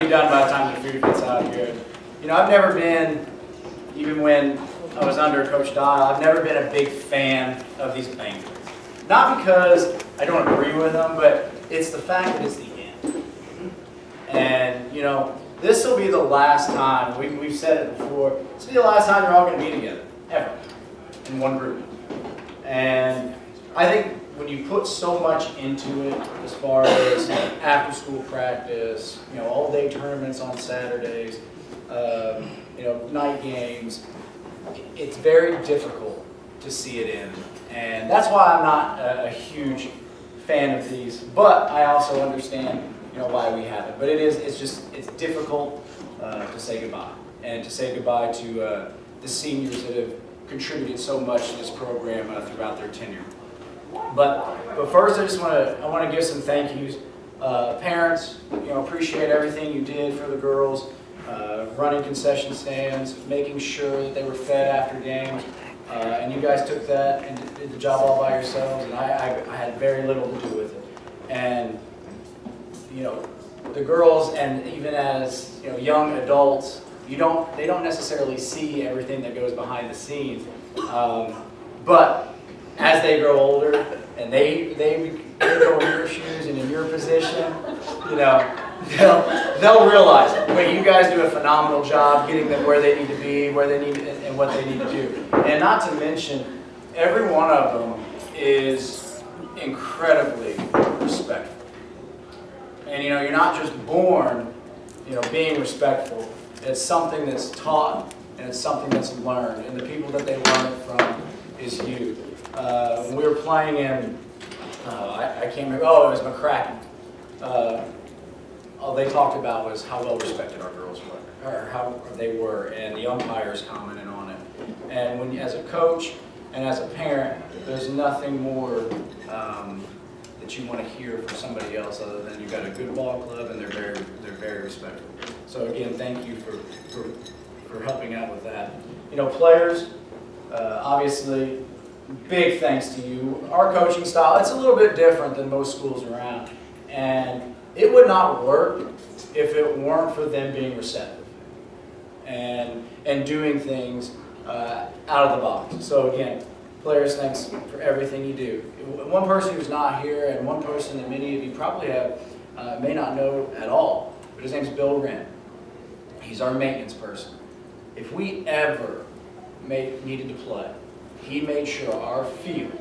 Done by the time the food gets out here. You know, I've never been, even when I was under Coach Dial, I've never been a big fan of these banquets. Not because I don't agree with them, but it's the fact that it's the end. And, you know, this will be the last time, we've said it before, this will be the last time you're all going to be together, ever, in one group. And I think when you put so much into it, as far as after-school practice, you know, all-day tournaments on Saturdays, you know, night games, it's very difficult to see it end. And that's why I'm not a huge fan of these. But I also understand, you know, why we have it. But it's difficult to say goodbye, and to say goodbye to the seniors that have contributed so much to this program throughout their tenure. But first, I want to give some thank yous. Parents, you know, appreciate everything you did for the girls, running concession stands, making sure that they were fed after games, and you guys took that and did the job all by yourselves, and I had very little to do with it. And you know, the girls, and even as you know, young adults, they don't necessarily see everything that goes behind the scenes, but as they grow older and they go in your shoes and in your position, you know, they'll realize it. Wait, you guys do a phenomenal job getting them where they need to be, where they need and what they need to do. And not to mention, every one of them is incredibly respectful. And you know, you're not just born, you know, being respectful. It's something that's taught and it's something that's learned. And the people that they learn it from is you. When we were playing in, I can't remember, it was McCracken. All they talked about was how well respected our girls were, or how they were, and the umpires commented on it. And when, as a coach and as a parent, there's nothing more that you want to hear from somebody else other than you got a good ball club and they're very respectful. So again, thank you for helping out with that. You know, players, obviously, big thanks to you. Our coaching style, it's a little bit different than most schools around. And it would not work if it weren't for them being receptive and doing things out of the box. So again, players, thanks for everything you do. One person who's not here, and one person that many of you probably have may not know at all, but his name's Bill Wren. He's our maintenance person. If we ever needed to play, he made sure our field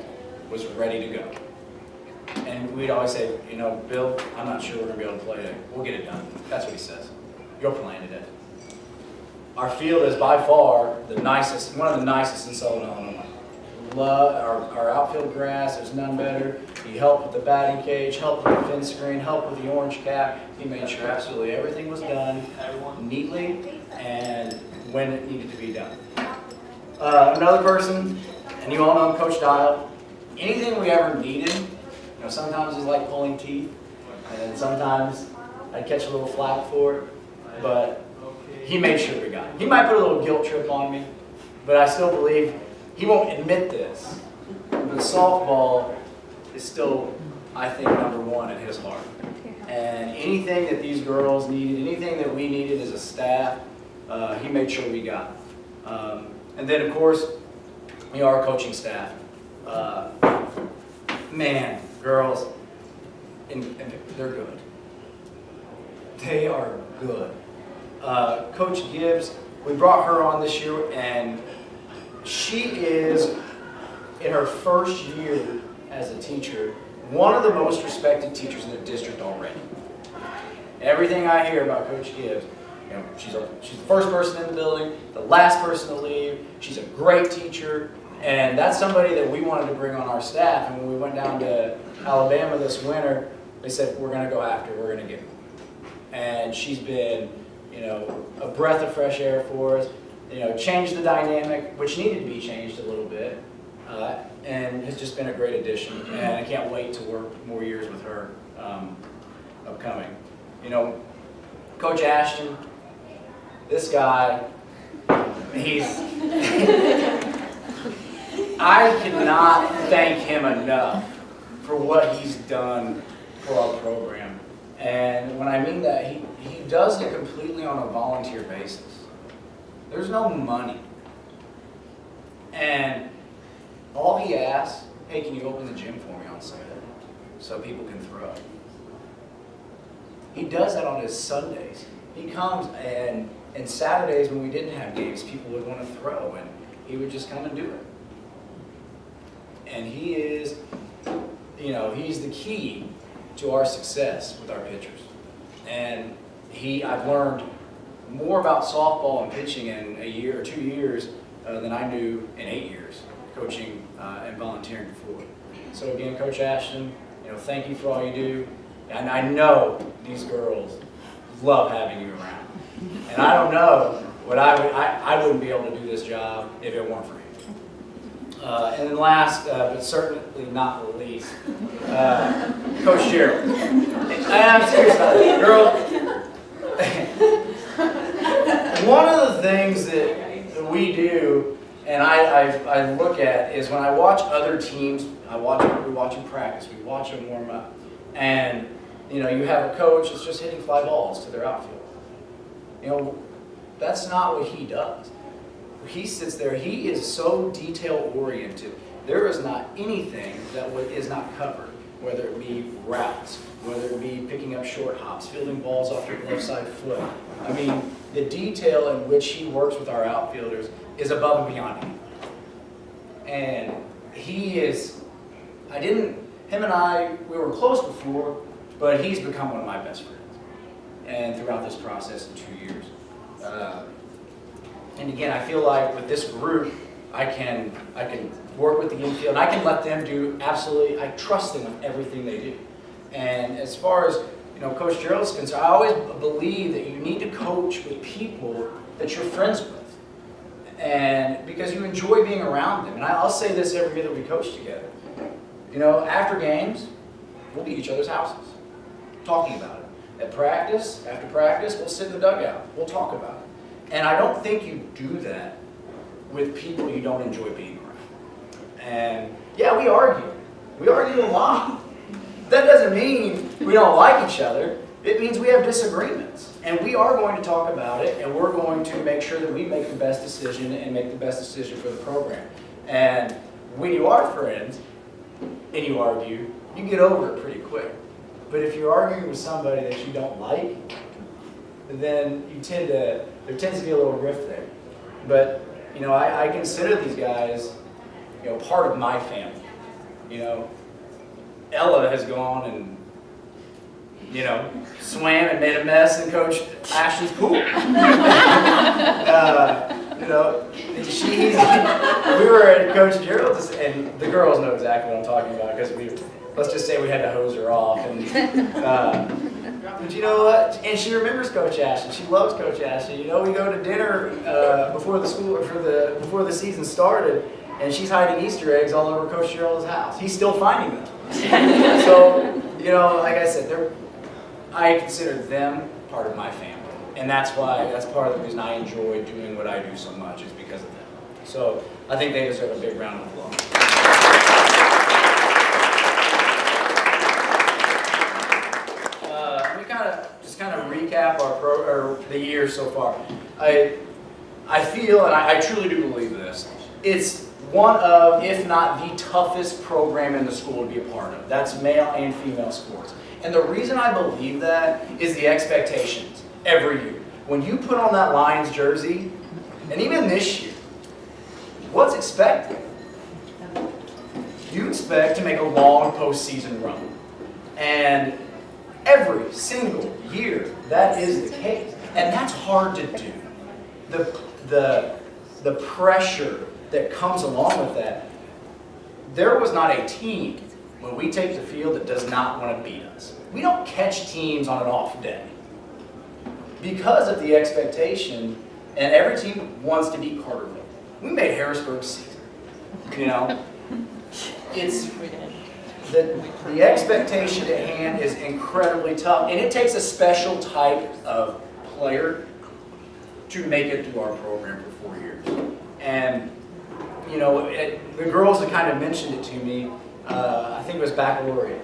was ready to go. And we'd always say, you know, Bill, I'm not sure we're going to be able to play today. We'll get it done. That's what he says. You're playing today. Our field is by far the nicest, one of the nicest in Southern Illinois. Love our outfield grass. There's none better. He helped with the batting cage, helped with the fence screen, helped with the orange cap. He made sure absolutely everything was done neatly and when it needed to be done. Another person, and you all know Coach Dial, anything we ever needed, you know, sometimes it's like pulling teeth, and sometimes I'd catch a little flack for it, but he made sure we got it. He might put a little guilt trip on me, but I still believe, he won't admit this, but softball is still, I think, #1 in his heart. And anything that these girls needed, anything that we needed as a staff, he made sure we got it. And then, of course, we are our coaching staff. Man, girls, and they're good. They are good. Coach Gibbs, we brought her on this year, and she is, in her first year as a teacher, one of the most respected teachers in the district already. Everything I hear about Coach Gibbs, you know, she's the first person in the building, the last person to leave. She's a great teacher, and that's somebody that we wanted to bring on our staff. And when we went down to Alabama this winter, they said, we're going to go after her, we're going to get her. And she's been, you know, a breath of fresh air for us, you know, changed the dynamic, which needed to be changed a little bit, and has just been a great addition. And I can't wait to work more years with her upcoming. You know, Coach Ashton, this guy, I cannot thank him enough for what he's done for our program. And when I mean that, he does it completely on a volunteer basis. There's no money. And all he asks, hey, can you open the gym for me on Sunday so people can throw? He does that on his Sundays. He comes and Saturdays when we didn't have games, people would want to throw, and he would just come and do it. And he is, he's the key to our success with our pitchers. And I've learned more about softball and pitching in a year or 2 years than I knew in 8 years, coaching and volunteering before. So again, Coach Ashton, thank you for all you do. And I know these girls love having you around. And I don't know what I wouldn't be able to do this job if it weren't for you. And then last, but certainly not the least, Coach Gerald. I'm serious about it. Girl, one of the things that we do, and I look at, is when I watch other teams, we watch them practice, we watch them warm up, and you have a coach that's just hitting fly balls to their outfield. That's not what he does. He sits there, he is so detail-oriented. There is not anything that is not covered, whether it be routes, whether it be picking up short hops, fielding balls off your left side foot. I mean, the detail in which he works with our outfielders is above and beyond him. And him and I, we were close before, but he's become one of my best friends. And throughout this process in 2 years. And again, I feel like with this group, I can work with the infield, and I can let them do absolutely, I trust them with everything they do. And as far as Coach Gerald's concerned, I always believe that you need to coach with people that you're friends with. And because you enjoy being around them. And I'll say this every year that we coach together. After games, we'll be at each other's houses, talking about it. At practice, after practice, we'll sit in the dugout. We'll talk about it. And I don't think you do that with people you don't enjoy being around. And yeah, we argue. We argue a lot. That doesn't mean we don't like each other. It means we have disagreements. And we are going to talk about it, and we're going to make sure that we make the best decision and make the best decision for the program. And when you are friends and you argue, you get over it pretty quick. But if you're arguing with somebody that you don't like, then there tends to be a little rift there. But, I consider these guys, part of my family. Ella has gone and, swam and made a mess in Coach Ashton's pool. We were at Coach Gerald's, and the girls know exactly what I'm talking about, because let's just say we had to hose her off. But you know what? And she remembers Coach Ashton. She loves Coach Ashton. We go to dinner before the season started, and she's hiding Easter eggs all over Coach Gerald's house. He's still finding them. So, like I said, I consider them part of my family, and that's part of the reason I enjoy doing what I do so much, is because of them. So I think they deserve a big round of applause. Kind of recap the year so far. I feel, and I truly do believe this, it's one of, if not the toughest program in the school to be a part of. That's male and female sports. And the reason I believe that is the expectations every year. When you put on that Lions jersey, and even this year, what's expected? You expect to make a long postseason run. And every single year, that is the case. And that's hard to do. The pressure that comes along with that. There was not a team when we take the field that does not want to beat us. We don't catch teams on an off day. Because of the expectation, and every team wants to beat Carterville. We made Harrisburg Caesar. It's the expectation at hand is incredibly tough, and it takes a special type of player to make it through our program for 4 years. And the girls had kind of mentioned it to me. I think it was baccalaureate.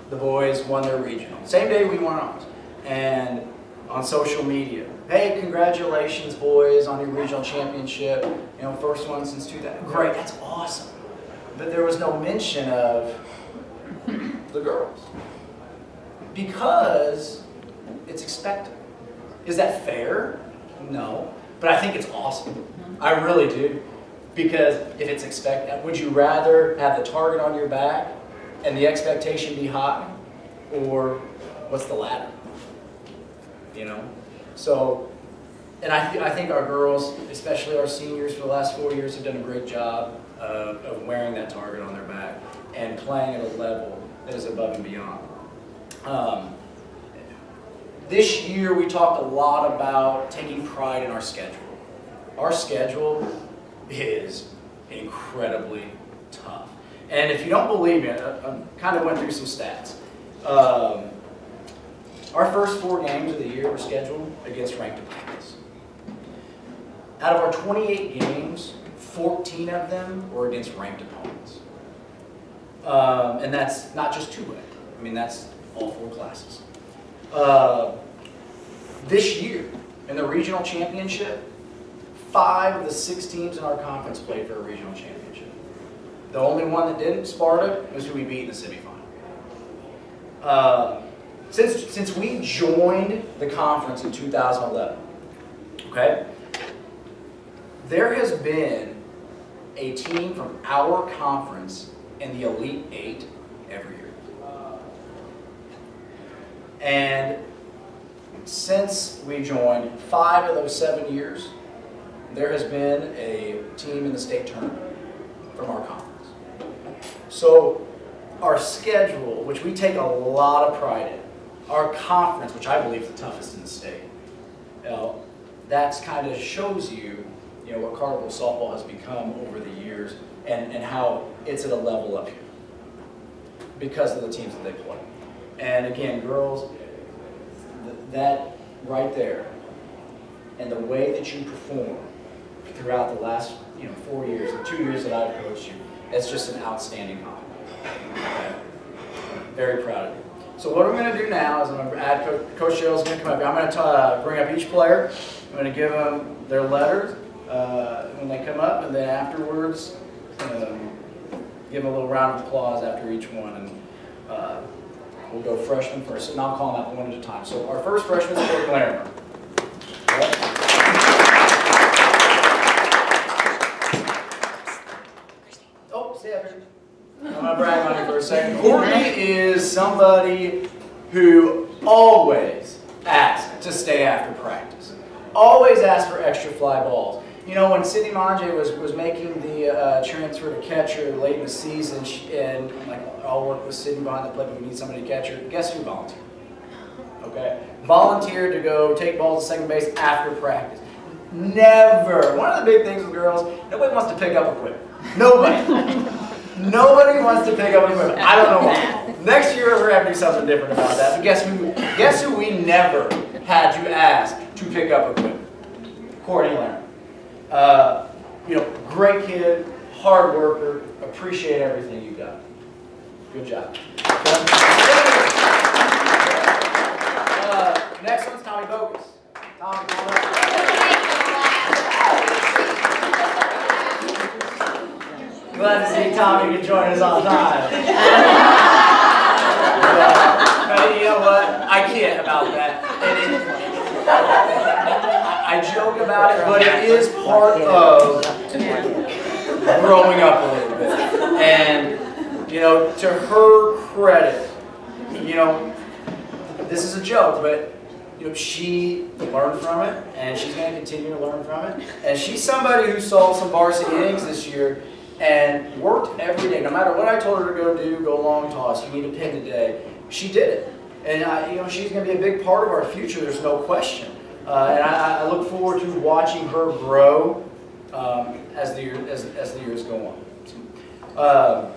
the boys won their regional. Same day we won ours. And on social media, hey, congratulations, boys, on your regional championship. You know, first one since 2000. Great, that's awesome. But there was no mention of the girls. Because it's expected. Is that fair? No. But I think it's awesome. I really do. Because if it's expected, would you rather have the target on your back and the expectation be high? Or what's the latter? You know? So, and I think our girls, especially our seniors for the last 4 years, have done a great job of wearing that target on their back and playing at a level that is above and beyond. This year we talked a lot about taking pride in our schedule. Our schedule is incredibly tough. And if you don't believe me, I kind of went through some stats. Our first 4 games of the year were scheduled against ranked opponents. Out of our 28 games, 14 of them were against ranked opponents. And that's not just two-way. I mean, that's all 4 classes. This year, in the regional championship, 5 of the 6 teams in our conference played for a regional championship. The only one that didn't, Sparta, was who we beat in the semifinal. Since we joined the conference in 2011, okay, there has been a team from our conference in the Elite 8 every year. And since we joined, 5 of those 7 years, there has been a team in the state tournament from our conference. So our schedule, which we take a lot of pride in, our conference, which I believe is the toughest in the state, that kind of shows you, what Carnival softball has become over the years and how it's at a level up here because of the teams that they play. And again, girls, that right there and the way that you perform throughout the last 4 years, the 2 years that I've coached you, it's just an outstanding compliment. Okay? Very proud of you. So what I'm going to do now is I'm going to add Coach Cheryl's going to come up. I'm going to bring up each player. I'm going to give them their letters when they come up, and then afterwards give them a little round of applause after each one. And we'll go freshman first, and I'll call them out one at a time. So our first freshman is Courtney Larimer. Oh, stay up here. I'm going to brag on you for a second. Courtney is somebody who always asks to stay after practice. Always asks for extra fly balls. When Sydney Mange was making the transfer to catcher late in the season, and I'll work with Sydney behind the plate, but we need somebody to catch her. Guess who volunteered? Okay? Volunteered to go take balls to second base after practice. Never. One of the big things with girls, nobody wants to pick up equipment. Nobody. Nobody wants to pick up equipment. I don't know why. Next year we're going to have to do something different about that. But guess who we never had to ask to pick up equipment? Courtney Larimer. Great kid, hard worker, appreciate everything you got. Good job. Next one's Tommy Bogus. Tommy, come on up. Glad to see Tommy can join us on time. But you know what? I kid about that. I joke about it, but it is part of growing up a little bit. And, to her credit, this is a joke, but, she learned from it, and she's going to continue to learn from it. And she's somebody who saw some varsity innings this year and worked every day. No matter what I told her to go long toss, you need a pin today. She did it. And, she's going to be a big part of our future, there's no question. And I look forward to watching her grow as the years go on.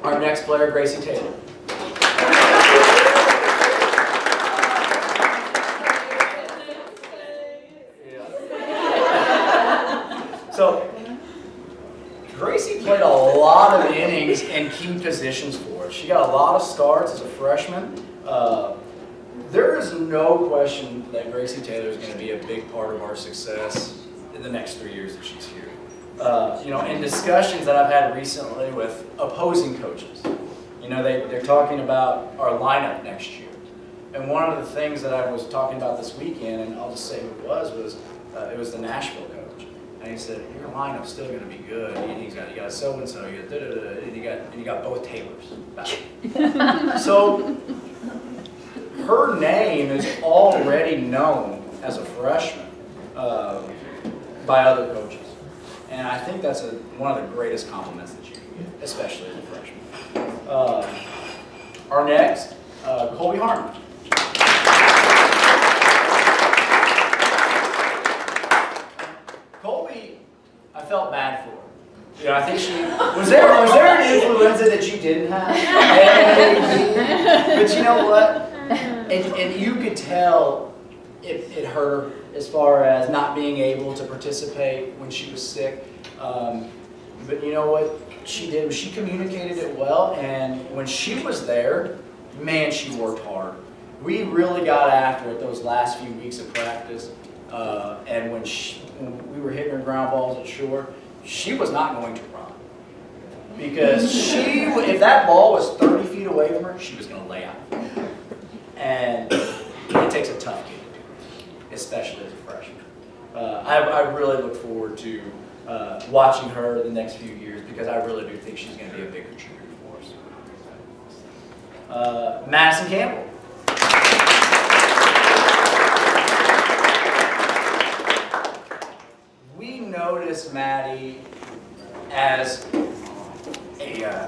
Our next player, Gracie Taylor. So, Gracie played a lot of innings in key positions for us. She got a lot of starts as a freshman. There is no question that Gracie Taylor is going to be a big part of our success in the next 3 years that she's here. In discussions that I've had recently with opposing coaches, they're talking about our lineup next year. And one of the things that I was talking about this weekend, and I'll just say who it was the Nashville coach. And he said, your lineup's still going to be good. You got so-and-so, you got da-da-da, and you got both Taylors back. So her name is already known as a freshman by other coaches. And I think that's one of the greatest compliments that you can get, especially as a freshman. Our next, Colby Hartman. Colby, I felt bad for her. I think she was there an influenza that you didn't have? But you know what? And you could tell it hurt her as far as not being able to participate when she was sick. But you know what she did? She communicated it well, and when she was there, man, she worked hard. We really got after it those last few weeks of practice. And when we were hitting her ground balls at shore, she was not going to run. Because if that ball was 30 feet away from her, she was going to lay out. And it takes a tough kid to do it, especially as a freshman. I really look forward to watching her the next few years because I really do think she's going to be a big contributor for us. Madison Campbell. We noticed Maddie as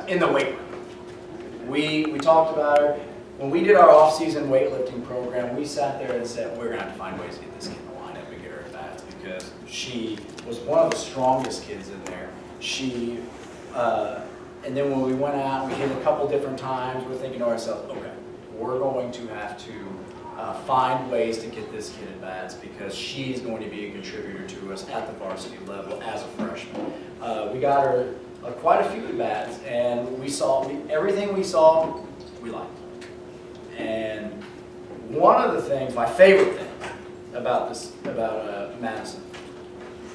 in the weight room. We talked about her. When we did our off-season weightlifting program, we sat there and said, we're going to have to find ways to get this kid in the lineup and get her at bats because she was one of the strongest kids in there. And then when we went out, we hit a couple different times, we're thinking to ourselves, okay, we're going to have to find ways to get this kid at bats because she's going to be a contributor to us at the varsity level as a freshman. We got her quite a few at bats, and everything we saw, we liked. And one of the things, my favorite thing about Madison,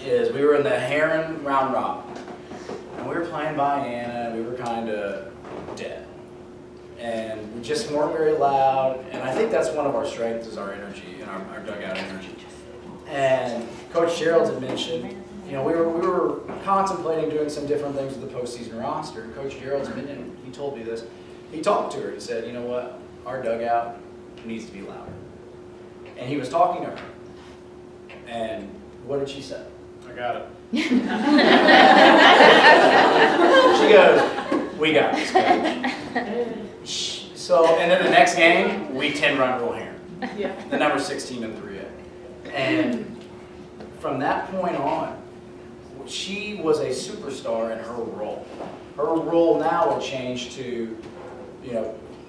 is we were in the Heron round robin, and we were playing Vienna, and we were kind of dead. And we just weren't very loud, and I think that's one of our strengths is our energy and our dugout energy. And Coach Gerald had mentioned, we were contemplating doing some different things with the postseason roster, and Coach Gerald's mentioned, he told me this, he talked to her, he said, you know what, our dugout needs to be louder. And he was talking to her, and what did she say? I got it. She goes, we got this, Coach. So, and then the next game, we 10-run Rule Heron. Yeah. The number 16 in 3A. And from that point on, she was a superstar in her role. Her role now had changed to,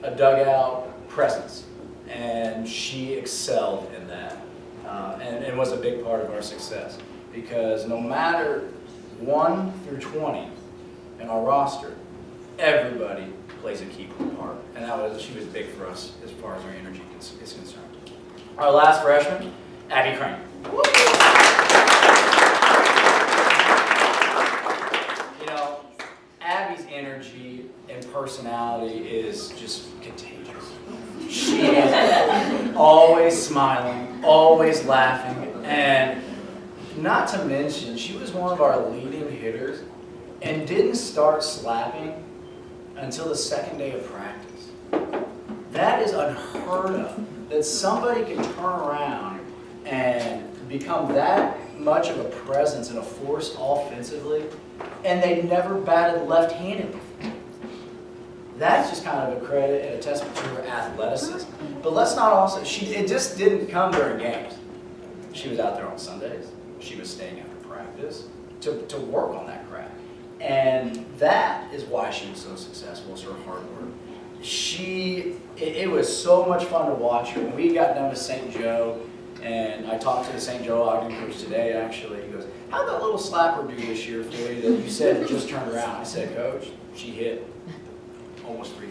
a dugout presence. And she excelled in that. And was a big part of our success. Because no matter 1 through 20 in our roster, everybody plays a key part. And she was big for us as far as our energy is concerned. Our last freshman, Abby Crane. Abby's energy and personality is just contagious. She is always smiling, always laughing, and not to mention, she was one of our leading hitters and didn't start slapping until the second day of practice. That is unheard of, that somebody can turn around and become that much of a presence and a force offensively, and they never batted left-handed before. That's just kind of a credit and a testament to her athleticism. But let's not also, it just didn't come during games. She was out there on Sundays. She was staying after practice to work on that craft. And that is why she was so successful, is her hard work. It was so much fun to watch her. When we got down to St. Joe, and I talked to the St. Joe Ogden coach today, actually, he goes, how'd that little slapper do this year for you that you said it just turned around? I said, Coach, she hit.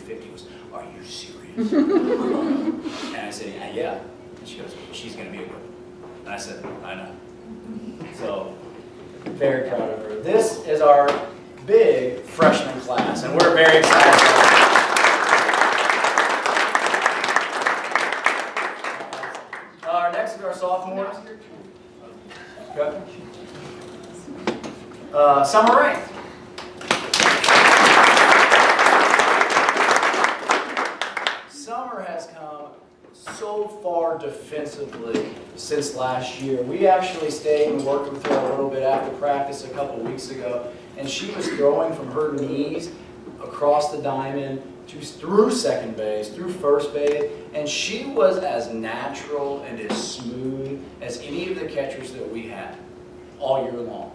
50 was, "Are you serious?" And I said, "Yeah." And she goes, "She's going to be a good one." And I said, "I know." So, very proud of her. This is our big freshman class, and we're very excited about it. Next is our sophomores. Okay. Summer rain. Summer has come so far defensively since last year. We actually stayed and worked with her a little bit after practice a couple weeks ago, and she was throwing from her knees across the diamond through second base, through first base, and she was as natural and as smooth as any of the catchers that we had all year long.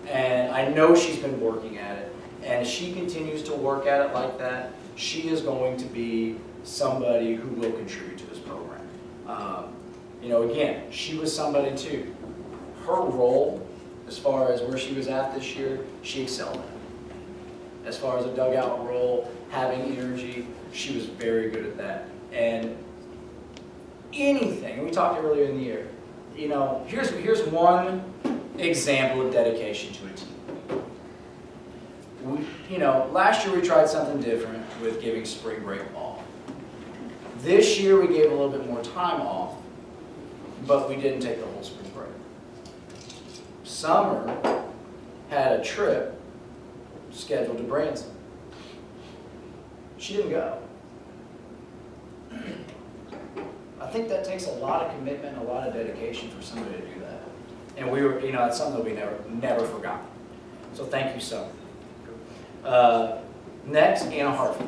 And I know she's been working at it, and she continues to work at it like that. She is going to be somebody who will contribute to this program. Again, she was somebody too. Her role, as far as where she was at this year, she excelled at. As far as a dugout role, having energy, she was very good at that. And anything, and we talked earlier in the year, here's one example of dedication to a team. Last year we tried something different with giving spring break off. This year we gave a little bit more time off, but we didn't take the whole spring break. Summer had a trip scheduled to Branson. She didn't go. I think that takes a lot of commitment and a lot of dedication for somebody to do that. And we were, it's something that we never forgot. So thank you, Summer. Next, Anna Hartford.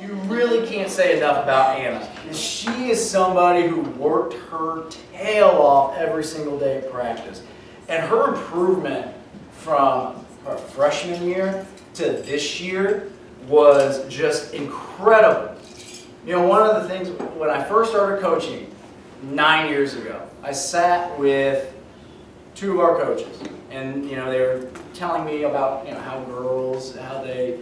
You really can't say enough about Anna. She is somebody who worked her tail off every single day at practice. And her improvement from her freshman year to this year was just incredible. One of the things, when I first started coaching 9 years ago, I sat with two of our coaches, and they were telling me about how girls, how they,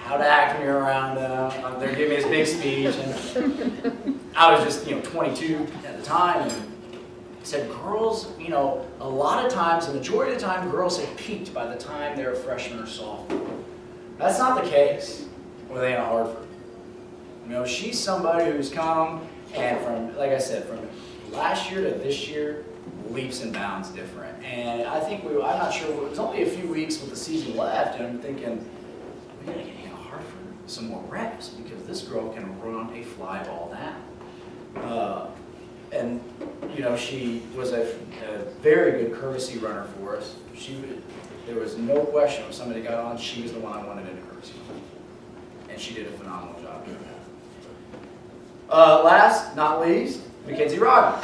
how to act when you're around them. They're giving me this big speech, and I was just 22 at the time, and said girls, a lot of times, the majority of the time, girls have peaked by the time they're a freshman or sophomore. That's not the case with Anna Hartford. She's somebody who's come, and from, like I said, from last year to this year, leaps and bounds different. And I think I'm not sure, it was only a few weeks with the season left, and I'm thinking, we gotta get Anna Hartford some more reps, because this girl can run a fly ball down. And she was a very good courtesy runner for us. There was no question when somebody got on, she was the one I wanted in a courtesy run. And she did a phenomenal job doing that. Last, not least, Mackenzie Rodman.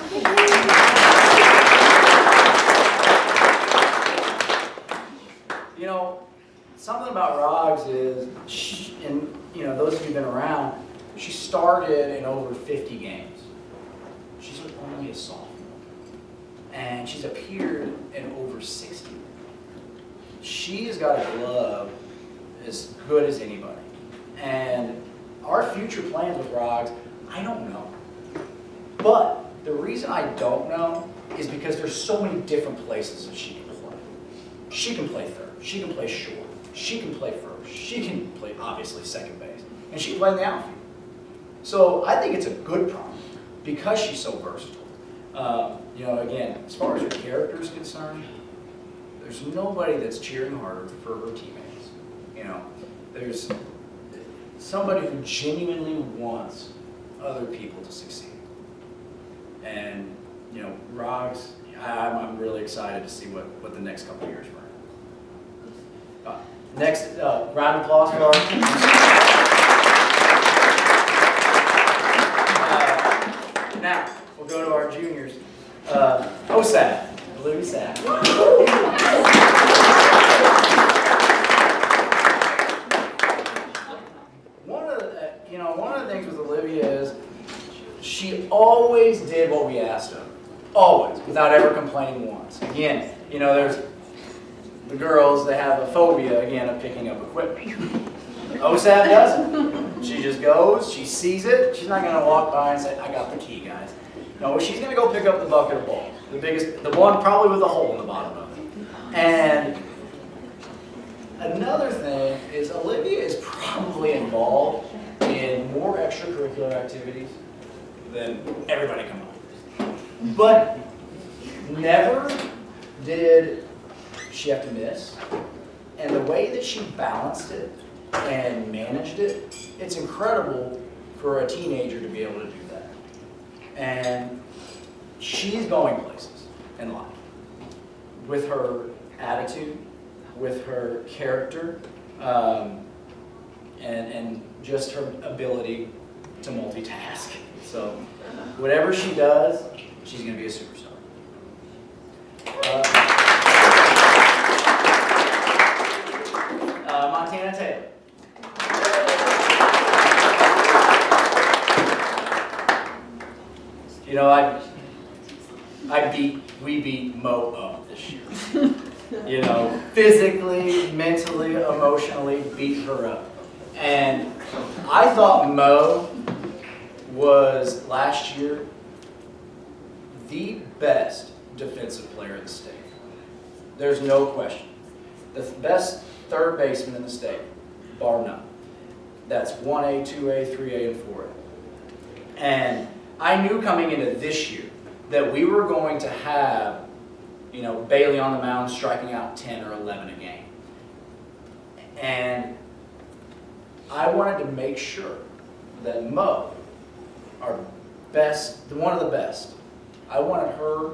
Something about Roggs is, those of you who've been around, she started in over 50 games. She's only a sophomore. And she's appeared in over 60. She has got a glove as good as anybody. And our future plans with Roggs, I don't know. But the reason I don't know is because there's so many different places that she can play. She can play third. She can play short. She can play first. She can play, obviously, second base. And she can play in the outfield. So I think it's a good problem because she's so versatile. Again, as far as her character is concerned, there's nobody that's cheering harder for her teammates. There's somebody who genuinely wants other people to succeed. And, Roggs, I'm really excited to see what the next couple of years bring. Next, round of applause for our now, we'll go to our juniors. OSAD, Olivia Sack. One of the things with Olivia is she always did what we asked of. always, without ever complaining once. Again, you know, there's the girls, they have a phobia, again, of picking up equipment. OSAB doesn't. She just goes, she sees it, she's not going to walk by and say, I got the key, guys. No, she's going to go pick up the bucket of balls. The one probably with a hole in the bottom of it. And another thing is Olivia is probably involved in more extracurricular activities than everybody combined. But never did she have to miss. And the way that she balanced it and managed it, it's incredible for a teenager to be able to do that. And she's going places in life with her attitude, with her character, and just her ability to multitask. So whatever she does, she's going to be a superstar. Montana Taylor. You know, we beat Mo up this year. You know, physically, mentally, emotionally, beat her up. And I thought Mo was, last year, the best defensive player in the state. There's no question. The best third baseman in the state, bar none. That's 1A, 2A, 3A, and 4A. And I knew coming into this year that we were going to have, you know, Bailey on the mound striking out 10 or 11 a game. And I wanted to make sure that Mo, our best, one of the best, I wanted her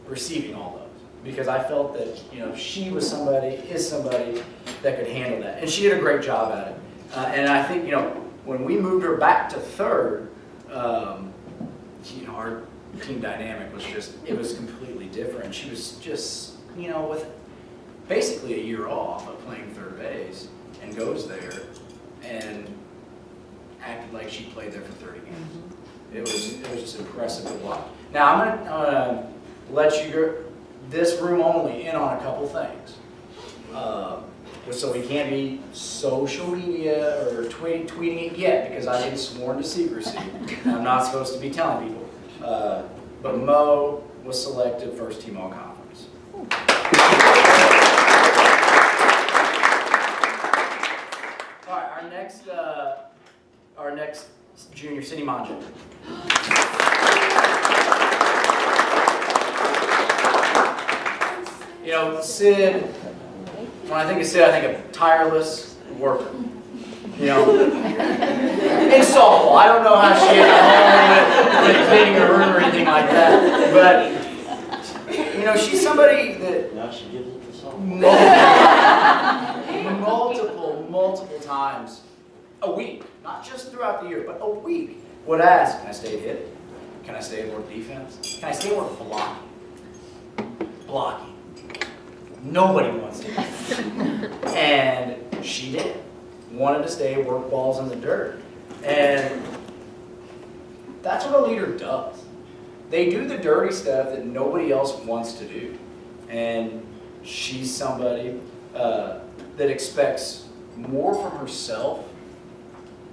receiving all those. Because I felt that, you know, she was somebody, is somebody that could handle that. And she did a great job at it. And I think, you know, when we moved her back to third, you know, our team dynamic was just, it was completely different. She was just, you know, with basically a year off of playing third base, and goes there and acted like she played there for 30 games. It was just impressive to watch. Now I'm gonna let you go, this room only, in on a couple things. So we can't be social media or tweeting it yet because I've been sworn to secrecy. I'm not supposed to be telling people. But Mo was selected first team all conference. All right, our next junior, Cindy Monjo. You know, Sid, when I think of Sid, I think of tireless worker. You know, in softball. I don't know how she is home with cleaning her room or anything like that, but you know, she's somebody that now she gives it to softball. multiple times a week, not just throughout the year, but a week, would ask, can I stay hit? Can I stay and work defense? Can I stay and work blocking? Nobody wants to do that. And she did. Wanted to stay and work balls in the dirt. And that's what a leader does. They do the dirty stuff that nobody else wants to do. And she's somebody that expects more from herself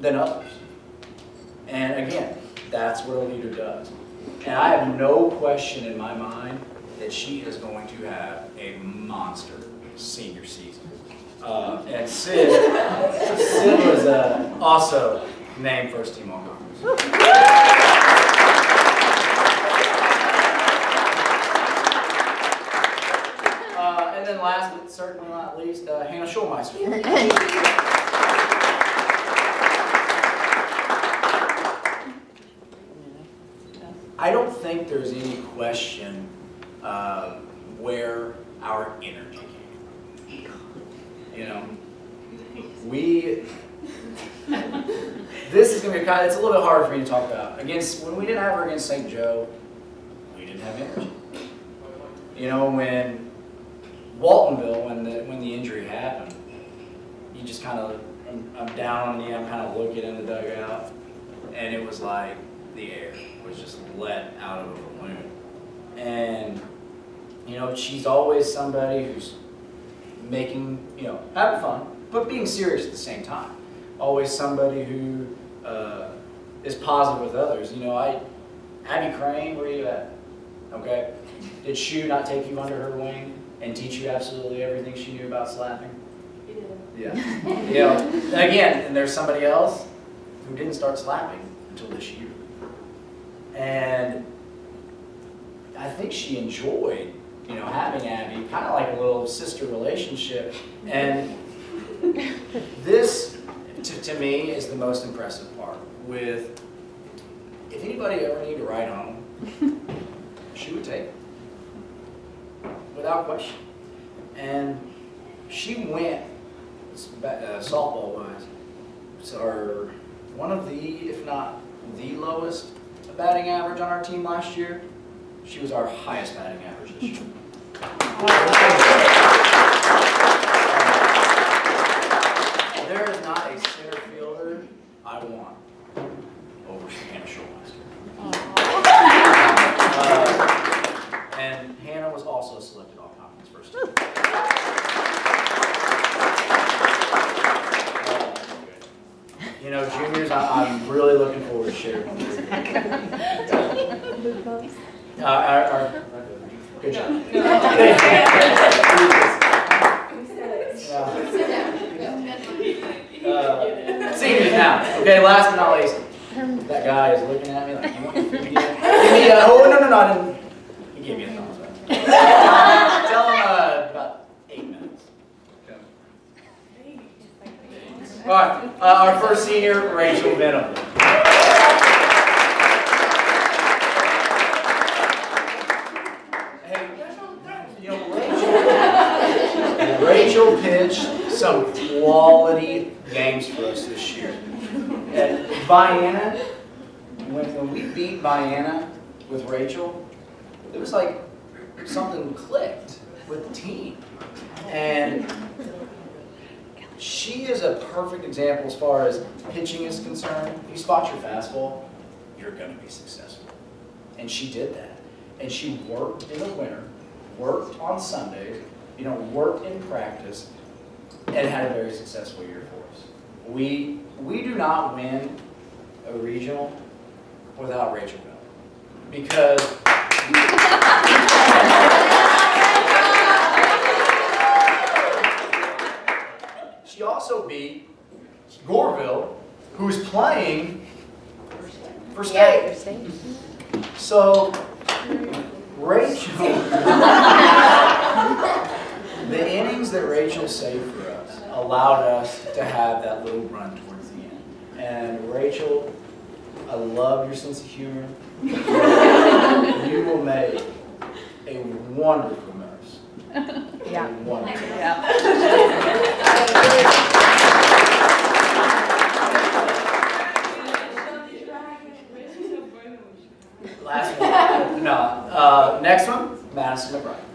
than others. And again, that's what a leader does. And I have no question in my mind that she is going to have a monster senior season. And Sid was also named first team all conference. And then last but certainly not least, Hannah Schulmeister. I don't think there's any question where our energy came. You know, this is going to be it's a little bit hard for me to talk about. When we didn't have her against St. Joe, we didn't have energy. You know, when Waltonville, when the injury happened, you just kind of, I'm down on the knee, I'm kind of looking in the dugout, and it was like the air was just let out of a balloon. And, she's always somebody who's making, having fun, but being serious at the same time. Always somebody who is positive with others. Abby Crane, where are you at? Okay. Did Shu not take you under her wing and teach you absolutely everything she knew about slapping? Yeah. Again, and there's somebody else who didn't start slapping until this year. And I think she enjoyed, having Abby, kind of like a little sister relationship. And this, to me, is the most impressive part. If anybody ever needed to ride home, she would take it, without question. And she went, softball-wise, so one of the, if not the lowest batting average on our team last year. She was our highest batting average this year. There is not a center fielder I want over Hannah Schulmeister. And Hannah was also selected all conference first team. Juniors, I'm really looking forward to sharing with you. Good job. Seniors now. Okay, last but not least. That guy is looking at me like, you want me to give me oh, no, I didn't. He gave me a thumbs up. Tell him about 8 minutes. Okay. All right, our first senior, Rachel Venable. Rachel pitched some quality games for us this year. And Vienna, when we beat Vienna with Rachel, it was like something clicked with the team. And she is a perfect example as far as pitching is concerned. You spot your fastball, you're going to be successful. And she did that. And she worked in the winter, worked on Sundays, worked in practice, and had a very successful year for us. We do not win a regional without Rachel Venable, because she also beat Goreville, who's playing for state. So Rachel, the innings that Rachel saved for us allowed us to have that little run towards the end. And Rachel, I love your sense of humor. You will make a wonderful nurse. Yeah. Wonderful. Yeah. Last one. No. Next one, Madison McBride.